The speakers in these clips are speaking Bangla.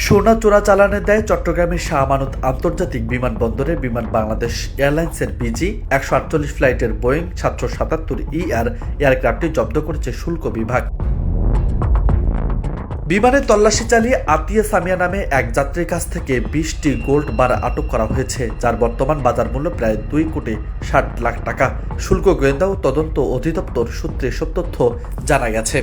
সোনা চোরাচালানের দায়ে চট্টগ্রামের শাহ আমানত আন্তর্জাতিক বিমানবন্দরে বিমান বাংলাদেশ এয়ারলাইন্সের বিজি 148 ফ্লাইটের বোয়িং 777 এয়ারক্রাফটটি জব্দ করেছে শুল্ক বিভাগ। বিমানে তল্লাশি চালিয়ে আতিয়া সামিয়া নামে এক যাত্রীর কাছ থেকে 20টি গোল্ড বার আটক করা হয়েছে, যার বর্তমান বাজার মূল্য প্রায় 2,60,00,000 টাকা। শুল্ক গোয়েন্দা ও তদন্ত অধিদপ্তর সূত্রে এসব তথ্য জানা গেছে।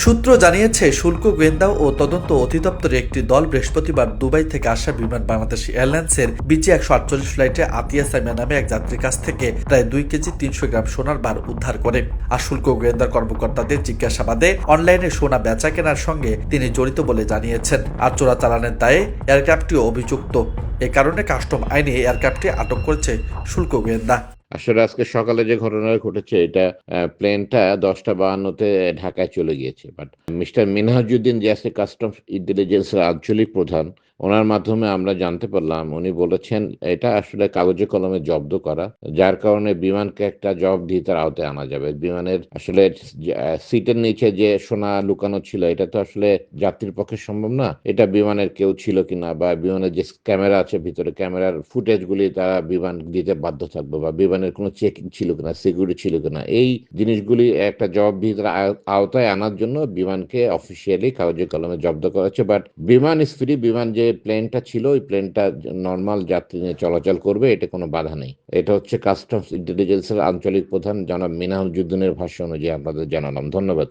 সূত্র জানিয়েছে, শুল্ক গোয়েন্দা ও তদন্ত অধিদপ্তরের একটি দল বৃহস্পতিবার দুবাই থেকে আসা বিমান বাংলাদেশ এয়ারলাইন্সের বিজি 148 ফ্লাইটে আতিয়া সামিয়া নামে এক যাত্রীর কাছ থেকে প্রায় 2 কেজি 300 গ্রাম সোনার বার উদ্ধার করে। আর শুল্ক গোয়েন্দার কর্মকর্তাদের জিজ্ঞাসাবাদে অনলাইনে সোনা বেচা কেনার সঙ্গে তিনি জড়িত বলে জানিয়েছেন। আর চোরাচালানের দায়ে এয়ারক্রাফটটিও অভিযুক্ত। এ কারণে কাস্টম আইনে এয়ারক্রাফটটি আটক করেছে শুল্ক গোয়েন্দা। আসলে আজকে সকালে যে ঘটনাটা ঘটেছে, এটা প্লেনটা 10:52-তে ঢাকায় চলে গিয়েছে। বাট মিস্টার মিনহাজউদ্দিন, যে আজকে কাস্টমস ইন্টেলিজেন্সের আঞ্চলিক প্রধান, ওনার মাধ্যমে আমরা জানতে পারলাম, উনি বলেছেন এটা আসলে কাগজে কলমে জব্দ করা, যার কারণে বিমানকে একটা জবাবদিহিতার আওতায় আনা যাবে। বিমানের আসলে সিটের নিচে যে সোনা লুকানো ছিল, এটা তো আসলে যাত্রীর পক্ষে সম্ভব না। এটা বিমানের কেউ ছিল কিনা, বা বিমানের যে ক্যামেরা আছে ভিতরে, ক্যামেরার ফুটেজগুলি তারা বিমান দিতে বাধ্য থাকবে, বা বিমানের কোনো চেকিং ছিল কিনা, সিকিউরিটি ছিল কিনা, এই জিনিসগুলি একটা জবাবদিহিতার আওতায় আনার জন্য বিমানকে অফিসিয়ালি কাগজে কলমে জব্দ করা হচ্ছে। বাট বিমান ইজ ফ্রি। বিমান যে প্লেনটা ছিল, ওই প্লেনটা নর্মাল যাত্রী নিয়ে চলাচল করবে, এটা কোনো বাধা নেই। এটা হচ্ছে কাস্টমস ইন্টেলিজেন্সের আঞ্চলিক প্রধান জনাব মিনহাজউদ্দিনের ভাষ্য অনুযায়ী আপনাদের জানালাম। ধন্যবাদ।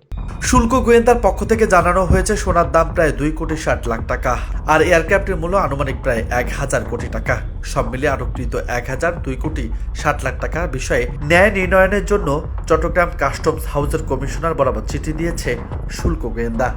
শুল্ক গোয়েন্দার পক্ষ থেকে জানানো হয়েছে, সোনার দাম প্রায় 2,60,00,000 টাকা আর এয়ারক্রাফটের মূল্য আনুমানিক প্রায় 1,000 কোটি টাকা। সব মিলিয়ে আটককৃত 1,02,60,00,000 টাকার বিষয়ে ন্যায় নির্ণয়নের জন্য চট্টগ্রাম কাস্টমস হাউসের কমিশনার বরাবর চিঠি দিয়েছে শুল্ক গোয়েন্দা।